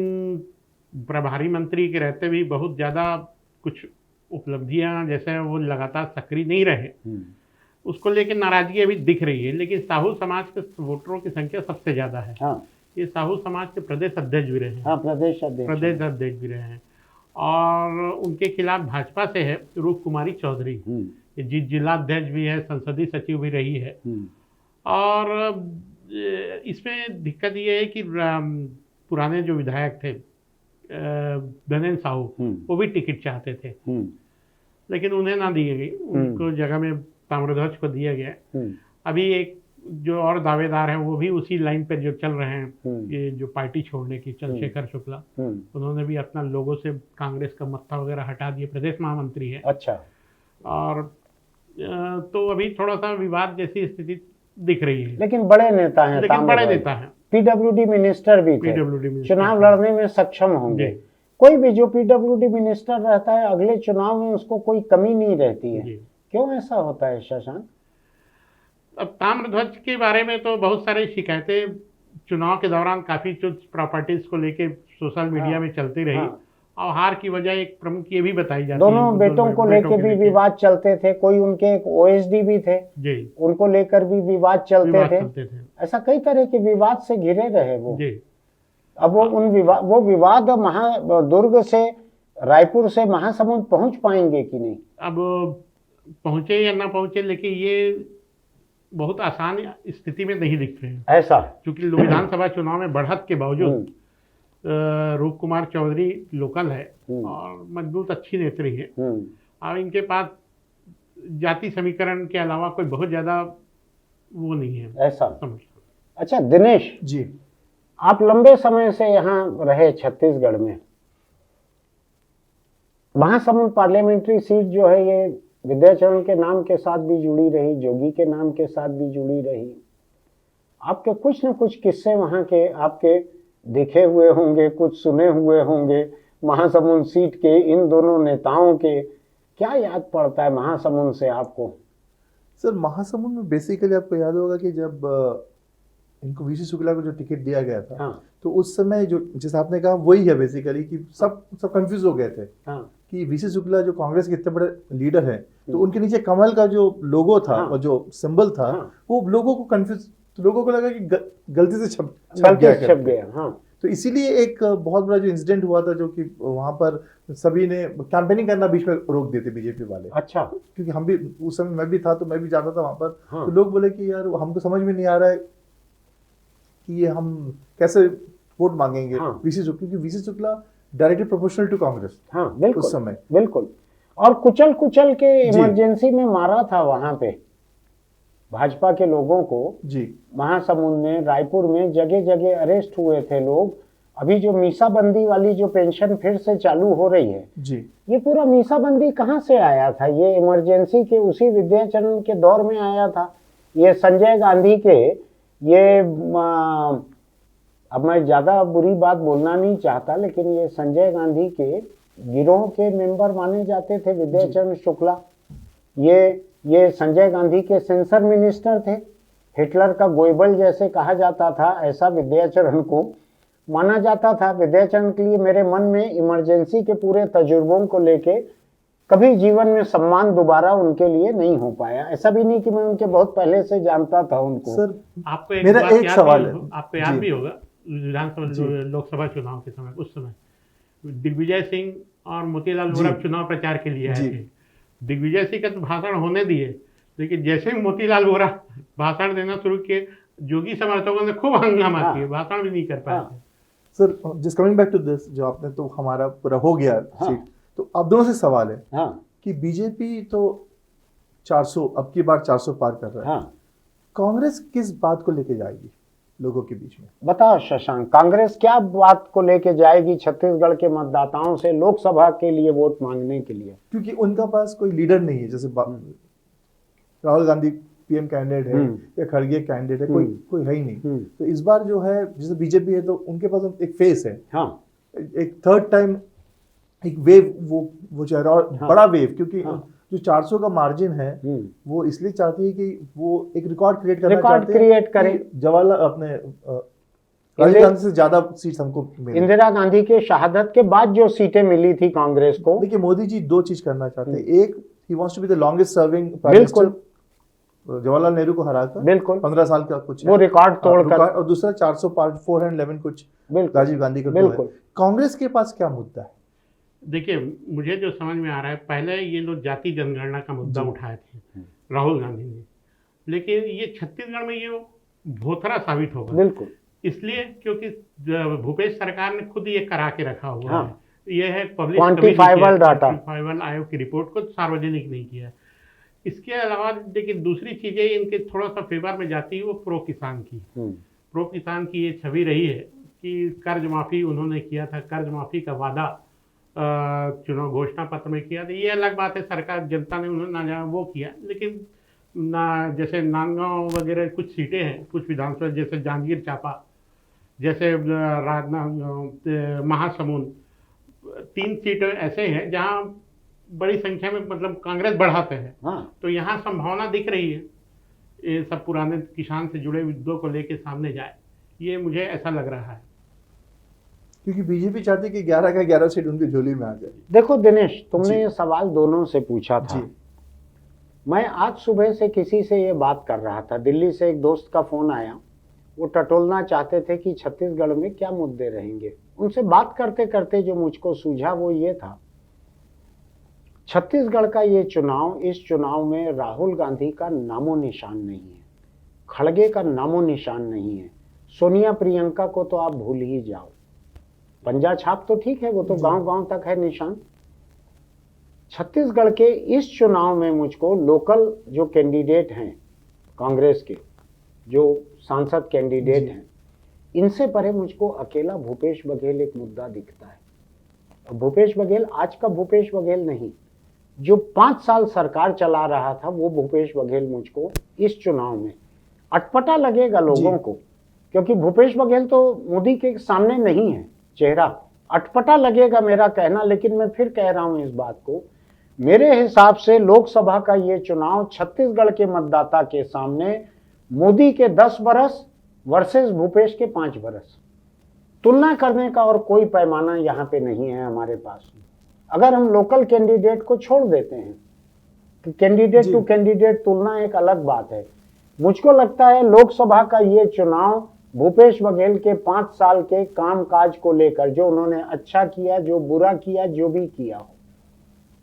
प्रभारी मंत्री के रहते भी बहुत ज़्यादा कुछ उपलब्धियां, जैसे वो लगातार सक्रिय नहीं रहे, उसको लेकर नाराजगी अभी दिख रही है। लेकिन साहू समाज के वोटरों की संख्या सबसे ज़्यादा है। ये साहू समाज के प्रदेश अध्यक्ष भी रहे हैं। प्रदेश अध्यक्ष भी रहे हैं। और उनके खिलाफ भाजपा से है रूप कुमारी चौधरी, जिला अध्यक्ष भी है, संसदीय सचिव भी रही है। और इसमें दिक्कत ये है कि पुराने जो विधायक थे धनेन्द्र साहू, वो भी टिकट चाहते थे, लेकिन उन्हें ना दी गई, उनको जगह में ताम्रध्वज को दिया गया। अभी एक जो और दावेदार हैं वो भी उसी लाइन पे जो चल रहे हैं, ये जो पार्टी छोड़ने की, चंद्रशेखर शुक्ला, उन्होंने भी अपना लोगों से कांग्रेस का मत्था वगैरह हटा दिए, प्रदेश महामंत्री है। अच्छा। और तो अभी थोड़ा सा विवाद जैसी स्थिति दिख रही है। लेकिन बड़े नेता हैं, पीडब्ल्यूडी मिनिस्टर भी थे, चुनाव लड़ने में सक्षम होंगे। कोई भी जो पीडब्ल्यूडी मिनिस्टर रहता है, अगले चुनाव में उसको कोई कमी नहीं रहती है। क्यों ऐसा होता है शशांक? अब ताम्रध्वज के बारे में तो बहुत सारी शिकायतें चुनाव के दौरान काफी प्रॉपर्टीज को लेके सोशल मीडिया में चलती रही। और हार की वजह एक प्रमुख ये भी बताई जाती है, दोनों बेटों को लेके भी विवाद चलते थे। कोई उनके एक ओएसडी भी थे, उनको लेकर भी विवाद चलते थे। ऐसा कई तरह के विवाद से घिरे रहे वो। अब वो विवाद दुर्ग से, रायपुर से महासमुंद पहुंच पाएंगे कि नहीं? अब पहुंचे या ना पहुंचे, लेकिन ये बहुत आसान स्थिति में नहीं दिख रहे हैं ऐसा, क्योंकि विधानसभा चुनाव में बढ़त के बावजूद रूप कुमार चौधरी लोकल है और मजबूत अच्छी नेत्री है, और इनके पास जाति समीकरण के अलावा कोई बहुत ज्यादा वो नहीं है ऐसा समझ। अच्छा दिनेश जी, आप लंबे समय से यहाँ रहे छत्तीसगढ़ में। महासमुंद पार्लियामेंट्री सीट जो है, ये विद्याचरण के नाम के साथ भी जुड़ी रही, जोगी के नाम के साथ भी जुड़ी रही। आपके कुछ न कुछ किस्से वहाँ के आपके देखे हुए होंगे, कुछ सुने हुए होंगे महासमुंद सीट के, इन दोनों नेताओं के। क्या याद पड़ता है महासमुंद से आपको? सर, महासमुंद में बेसिकली आपको याद होगा कि जब इनको वीसी शुक्ला को जो टिकट दिया गया था, तो उस समय जो जैसे आपने कहा वही है बेसिकली कि सब कंफ्यूज हो गए थे कि वीसी शुक्ला जो कांग्रेस के इतने बड़े लीडर हैं, तो उनके नीचे कमल का जो लोगो था और जो सिंबल था, वो लोगों को कंफ्यूज, तो लोगों को लगा कि गलती से छप गया। तो इसीलिए एक बहुत बड़ा जो इंसिडेंट हुआ था, जो कि वहां पर सभी ने कैंपेनिंग करना बीच में रोक दिए थे बीजेपी वाले। अच्छा। क्योंकि हम भी उस समय, मैं भी था तो मैं भी जाता था वहां पर। तो लोग बोले कि यार हमको समझ में नहीं आ रहा है कि ये हम कैसे वोट मांगेंगे वीसी शुक्ला, क्योंकि V C Shukla directly proportional to Congress बिल्कुल उस समय। बिल्कुल। और कुचल के इमरजेंसी में मारा था वहां पे भाजपा के लोगों को। महासमुंद में, रायपुर में जगह जगह अरेस्ट हुए थे लोग। अभी जो मीसाबंदी वाली जो पेंशन फिर से चालू हो रही है, ये पूरा मीसाबंदी कहाँ से आया था? ये इमरजेंसी के उसी विद्याचरण के दौर में आया था। ये संजय गांधी के, ये अब मैं ज्यादा बुरी बात बोलना नहीं चाहता, लेकिन ये संजय गांधी के गिरोह के मेंबर माने जाते थे विद्याचरण शुक्ला। ये संजय गांधी के सेंसर मिनिस्टर थे। हिटलर का गोइबल जैसे कहा जाता था, ऐसा विद्याचरण को माना जाता था। विद्याचरण के लिए मेरे मन में इमरजेंसी के पूरे तजुर्बों को लेके कभी जीवन में सम्मान दोबारा उनके लिए नहीं हो पाया। ऐसा भी नहीं कि मैं उनके बहुत पहले से जानता था उनको। सर, आपको मेरा एक सवाल है, आपको याद भी होगा विधानसभा लोकसभा चुनाव के समय, उस समय दिग्विजय सिंह और मोतीलाल वोरा चुनाव प्रचार के लिए आए थे। दिग्विजय सिंह का तो भाषण होने दिए, लेकिन जैसे ही मोतीलाल वोरा भाषण देना शुरू किए, जोगी समर्थकों ने खूब हंगामा किया, भाषण भी नहीं कर पाए थे। Sir just coming back to this, जो आपने तो हमारा पूरा हो गया सीट, तो आप दोनों से सवाल है कि बीजेपी तो 400 अब की बार 400 पार कर रहा है, कांग्रेस किस बात को लेके जाएगी लोगों के बीच में? बताओ शशांक, कांग्रेस क्या बात को लेके जाएगी छत्तीसगढ़ के मतदाताओं से लोकसभा के लिए वोट मांगने के लिए? क्योंकि उनका पास कोई लीडर नहीं है, जैसे राहुल गांधी पीएम कैंडिडेट है या खड़गे कैंडिडेट है, कोई है ही नहीं। तो इस बार जो है जैसे बीजेपी है तो उनके पास एक फेस है, एक थर्ड टाइम एक वेव वो चाह रहा, और बड़ा वेव, क्योंकि जो 400 का मार्जिन है वो इसलिए चाहती है कि वो एक रिकॉर्ड क्रिएट करना चाहते हैं, जवाहरलाल अपने राजीव गांधी से ज्यादा सीट हमको मिली। इंदिरा गांधी के शहादत के बाद जो सीटें मिली थी कांग्रेस को, देखिए मोदी जी दो चीज करना चाहते हैं, एक ही wants to be the longest serving prime minister, Jawaharlal Nehru को हराकर, बिल्कुल 15 साल का कुछ वो रिकॉर्ड तोड़कर, और दूसरा 400 पार 411 कुछ राजीव गांधी का। बिल्कुल कांग्रेस के पास क्या मुद्दा है? देखिए मुझे जो समझ में आ रहा है, पहले ये लोग जाति जनगणना का मुद्दा उठाए थे राहुल गांधी ने, लेकिन ये छत्तीसगढ़ में ये भोथरा साबित होगा। बिल्कुल, इसलिए क्योंकि भूपेश सरकार ने खुद ये करा के रखा हुआ है, ये है पब्लिक क्वांटिफाइबल डाटा, क्वांटिफाइबल आयोग की रिपोर्ट को सार्वजनिक नहीं किया। इसके अलावा देखिए दूसरी चीजें इनके थोड़ा सा फेवर में जाती है, वो प्रो किसान की, प्रो किसान की ये छवि रही है कि कर्ज माफी उन्होंने किया था, कर्ज माफी का वादा चुनाव घोषणा पत्र में किया था। ये अलग बात है, सरकार जनता ने उन्होंने ना वो किया, लेकिन ना जैसे नांदगांव वगैरह कुछ सीटें हैं, कुछ विधानसभा जैसे जांजगीर चांपा, जैसे महासमुंद, 3 सीटें ऐसे हैं जहां बड़ी संख्या में मतलब कांग्रेस बढ़ाते हैं। तो यहाँ संभावना दिख रही है ये सब पुराने किसान से जुड़े मुद्दों को लेके सामने जाए, ये मुझे ऐसा लग रहा है, क्योंकि बीजेपी चाहती कि 11 का 11 सीट उनकी झोली में आ जाए। देखो दिनेश, तुमने ये सवाल दोनों से पूछा था। मैं आज सुबह से किसी से ये बात कर रहा था, दिल्ली से एक दोस्त का फोन आया, वो टटोलना चाहते थे कि छत्तीसगढ़ में क्या मुद्दे रहेंगे। उनसे बात करते करते जो मुझको सूझा वो ये था, छत्तीसगढ़ का ये चुनाव, इस चुनाव में राहुल गांधी का नामो निशान नहीं है, खड़गे का नामो निशान नहीं है, सोनिया प्रियंका को तो आप भूल ही जाओ, पंजा छाप तो ठीक है, वो तो गांव गांव तक है निशान। छत्तीसगढ़ के इस चुनाव में मुझको लोकल जो कैंडिडेट हैं कांग्रेस के, जो सांसद कैंडिडेट हैं, इनसे परे मुझको अकेला भूपेश बघेल एक मुद्दा दिखता है। और भूपेश बघेल आज का भूपेश बघेल नहीं, जो 5 साल सरकार चला रहा था वो भूपेश बघेल मुझको इस चुनाव में अटपटा लगेगा लोगों को, क्योंकि भूपेश बघेल तो मोदी के सामने नहीं है चेहरा, अटपटा लगेगा मेरा कहना। लेकिन मैं फिर कह रहा हूं इस बात को, मेरे हिसाब से लोकसभा का ये चुनाव छत्तीसगढ़ के मतदाता के सामने मोदी के 10 बरस वर्सेस भूपेश के 5 बरस, तुलना करने का और कोई पैमाना यहाँ पे नहीं है हमारे पास। अगर हम लोकल कैंडिडेट को छोड़ देते हैं कि कैंडिडेट टू कैंडिडेट तुलना एक अलग बात है, मुझको लगता है लोकसभा का ये चुनाव भूपेश बघेल के 5 साल के कामकाज को लेकर, जो उन्होंने अच्छा किया, जो बुरा किया, जो भी किया हो,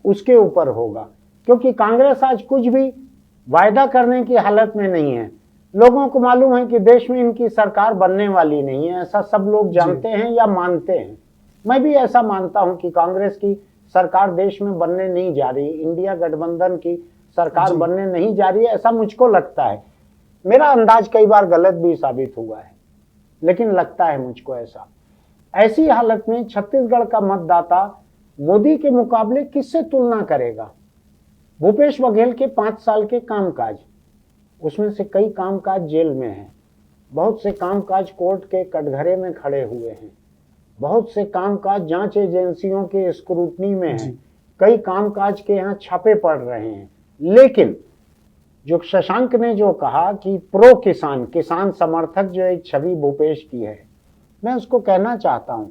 उसके ऊपर होगा। क्योंकि कांग्रेस आज कुछ भी वायदा करने की हालत में नहीं है। लोगों को मालूम है कि देश में इनकी सरकार बनने वाली नहीं है, ऐसा सब लोग जानते हैं या मानते हैं। मैं भी ऐसा मानता हूं कि कांग्रेस की सरकार देश में बनने नहीं जा रही, इंडिया गठबंधन की सरकार बनने नहीं जा रही है, ऐसा मुझको लगता है। मेरा अंदाज कई बार गलत भी साबित हुआ है, लेकिन लगता है मुझको ऐसा। ऐसी हालत में छत्तीसगढ़ का मतदाता मोदी के मुकाबले किससे तुलना करेगा? भूपेश बघेल के 5 साल के कामकाज, उसमें से कई कामकाज जेल में हैं, बहुत से कामकाज कोर्ट के कटघरे में खड़े हुए हैं, बहुत से कामकाज जांच एजेंसियों के स्क्रूटनी में हैं, कई कामकाज के यहाँ छापे पड़ रहे हैं। लेकिन जो शशांक ने जो कहा कि प्रो किसान, किसान समर्थक जो एक छवि भूपेश की है, मैं उसको कहना चाहता हूं,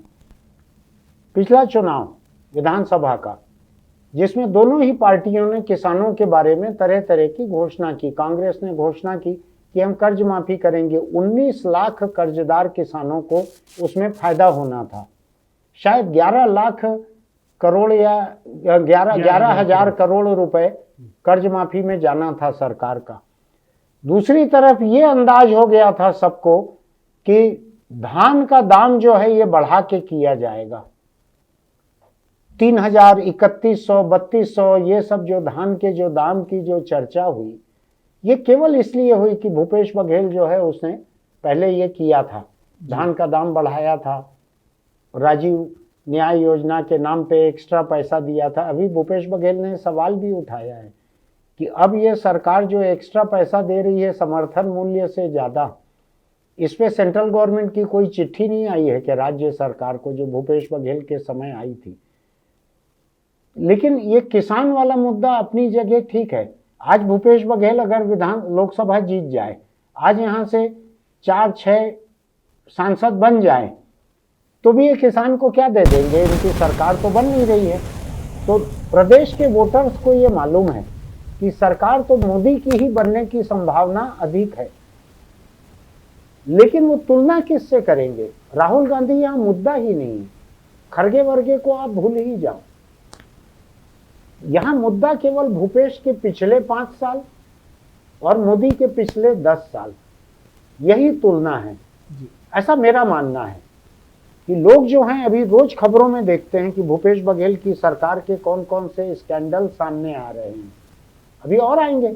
पिछला चुनाव विधानसभा का, जिसमें दोनों ही पार्टियों ने किसानों के बारे में तरह तरह की घोषणा की। कांग्रेस ने घोषणा की कि हम कर्ज माफी करेंगे, 19 लाख कर्जदार किसानों को उसमें फायदा होना था। शायद 11 लाख करोड़ या 11,000 करोड़ रुपए कर्ज माफी में जाना था सरकार का। दूसरी तरफ ये अंदाज हो गया था सबको कि धान का दाम जो है ये बढ़ा के किया जाएगा। 3000, 3100, 3200 ये सब जो धान के जो दाम की जो चर्चा हुई, ये केवल इसलिए हुई कि भूपेश बघेल जो है उसने पहले ये किया था, धान का दाम बढ़ाया था, राजीव न्याय योजना के नाम पे एक्स्ट्रा पैसा दिया था। अभी भूपेश बघेल ने सवाल भी उठाया है कि अब ये सरकार जो एक्स्ट्रा पैसा दे रही है समर्थन मूल्य से ज़्यादा, इस पे सेंट्रल गवर्नमेंट की कोई चिट्ठी नहीं आई है कि राज्य सरकार को, जो भूपेश बघेल के समय आई थी। लेकिन ये किसान वाला मुद्दा अपनी जगह ठीक है। आज भूपेश बघेल अगर लोकसभा जीत जाए, आज यहाँ से 4-6 सांसद बन जाए, तो भी ये किसान को क्या दे देंगे, इनकी सरकार तो बन नहीं रही है। तो प्रदेश के वोटर्स को ये मालूम है कि सरकार तो मोदी की ही बनने की संभावना अधिक है, लेकिन वो तुलना किससे करेंगे? राहुल गांधी यहाँ मुद्दा ही नहीं है। खरगे वर्गे को आप भूल ही जाओ। यहाँ मुद्दा केवल भूपेश के पिछले 5 साल और मोदी के पिछले 10 साल, यही तुलना है। ऐसा मेरा मानना है कि लोग जो हैं अभी रोज खबरों में देखते हैं कि भूपेश बघेल की सरकार के कौन कौन से स्कैंडल सामने आ रहे हैं। अभी और आएंगे,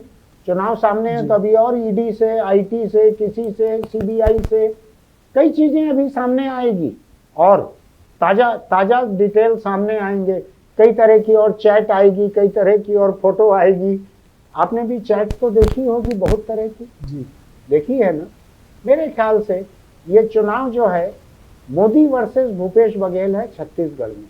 चुनाव सामने है तो अभी और ईडी से, आईटी से, किसी से, सीबीआई से कई चीजें अभी सामने आएगी और ताजा ताजा डिटेल सामने आएंगे। कई तरह की और चैट आएगी, कई तरह की और फोटो आएगी। आपने भी चैट तो देखी होगी बहुत तरह की, जी देखी है ना। मेरे ख्याल से ये चुनाव जो है मोदी वर्सेस भूपेश बघेल है छत्तीसगढ़ में।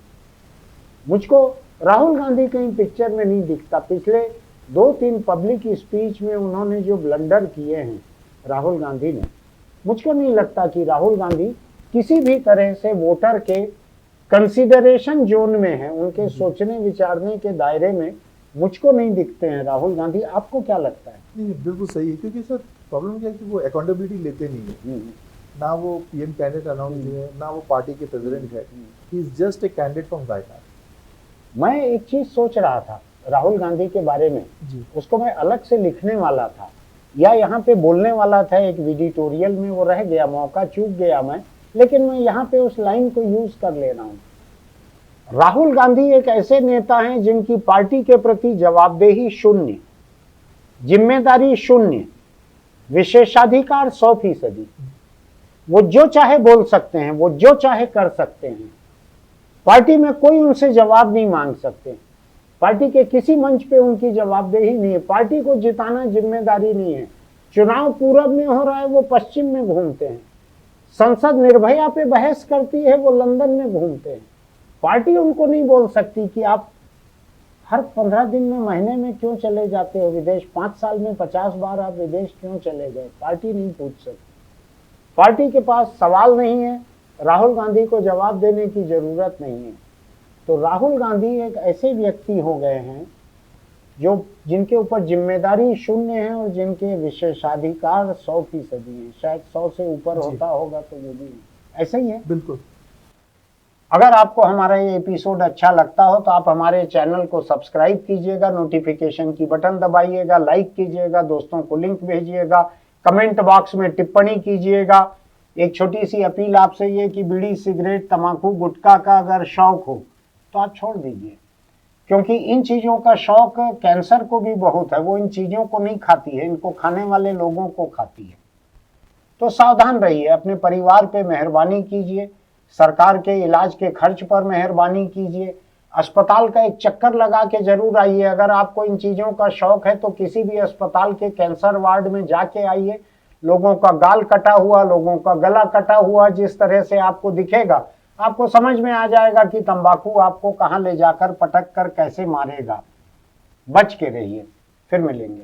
मुझको राहुल गांधी कहीं पिक्चर में नहीं दिखता। पिछले 2-3 पब्लिक स्पीच में उन्होंने जो ब्लंडर किए हैं राहुल गांधी ने, मुझको नहीं लगता कि राहुल गांधी किसी भी तरह से वोटर के कंसिडरेशन जोन में है, उनके सोचने विचारने के दायरे में मुझको नहीं दिखते हैं राहुल गांधी। आपको क्या लगता है? नहीं, बिल्कुल सही है, क्योंकि सर प्रॉब्लम क्या है कि वो अकाउंटेबिलिटी लेते नहीं है। ना वो पीएम कैंडिडेट अनाउंस हुए हैं, ना वो पार्टी के प्रेसिडेंट है। He is just a candidate from Wayanad. मैं एक चीज सोच रहा था राहुल गांधी के बारे में, उसको मैं अलग से लिखने वाला था या यहाँ पे बोलने वाला था एक एडिटोरियल में, वो रह गया, मौका चूक गया मैं, लेकिन मैं यहाँ पे उस लाइन को यूज कर ले रहा हूँ। राहुल गांधी एक ऐसे नेता हैं जिनकी पार्टी के प्रति जवाबदेही शून्य, जिम्मेदारी शून्य, विशेषाधिकार 100%। वो जो चाहे बोल सकते हैं, वो जो चाहे कर सकते हैं। पार्टी में कोई उनसे जवाब नहीं मांग सकते। पार्टी के किसी मंच पे उनकी जवाबदेही नहीं है। पार्टी को जिताना जिम्मेदारी नहीं है। चुनाव पूरब में हो रहा है, वो पश्चिम में घूमते हैं। संसद निर्भया पे बहस करती है, वो लंदन में घूमते हैं। पार्टी उनको नहीं बोल सकती कि आप हर 15 दिन में, महीने में क्यों चले जाते हो विदेश, 5 साल में 50 बार आप विदेश क्यों चले गए। पार्टी नहीं पूछ सकती। पार्टी के पास सवाल नहीं है, राहुल गांधी को जवाब देने की जरूरत नहीं है। तो राहुल गांधी एक ऐसे व्यक्ति हो गए हैं जो जिनके ऊपर जिम्मेदारी शून्य है और जिनके विशेषाधिकार 100% है। शायद 100 से ऊपर होता होगा तो वो भी ऐसा ही है। बिल्कुल। अगर आपको हमारा ये एपिसोड अच्छा लगता हो तो आप हमारे चैनल को सब्सक्राइब कीजिएगा, नोटिफिकेशन की बटन दबाइएगा, लाइक कीजिएगा, दोस्तों को लिंक भेजिएगा, कमेंट बॉक्स में टिप्पणी कीजिएगा। एक छोटी सी अपील आपसे ये कि बीड़ी, सिगरेट, तंबाकू, गुटखा का अगर शौक हो तो आप छोड़ दीजिए, क्योंकि इन चीज़ों का शौक कैंसर को भी बहुत है। वो इन चीज़ों को नहीं खाती है, इनको खाने वाले लोगों को खाती है। तो सावधान रहिए, अपने परिवार पे मेहरबानी कीजिए, सरकार के इलाज के खर्च पर मेहरबानी कीजिए, अस्पताल का एक चक्कर लगा के जरूर आइए। अगर आपको इन चीज़ों का शौक है तो किसी भी अस्पताल के कैंसर वार्ड में जाके आइए। लोगों का गाल कटा हुआ, लोगों का गला कटा हुआ जिस तरह से आपको दिखेगा, आपको समझ में आ जाएगा कि तंबाकू आपको कहाँ ले जाकर पटक कर कैसे मारेगा। बच के रहिए। फिर मिलेंगे।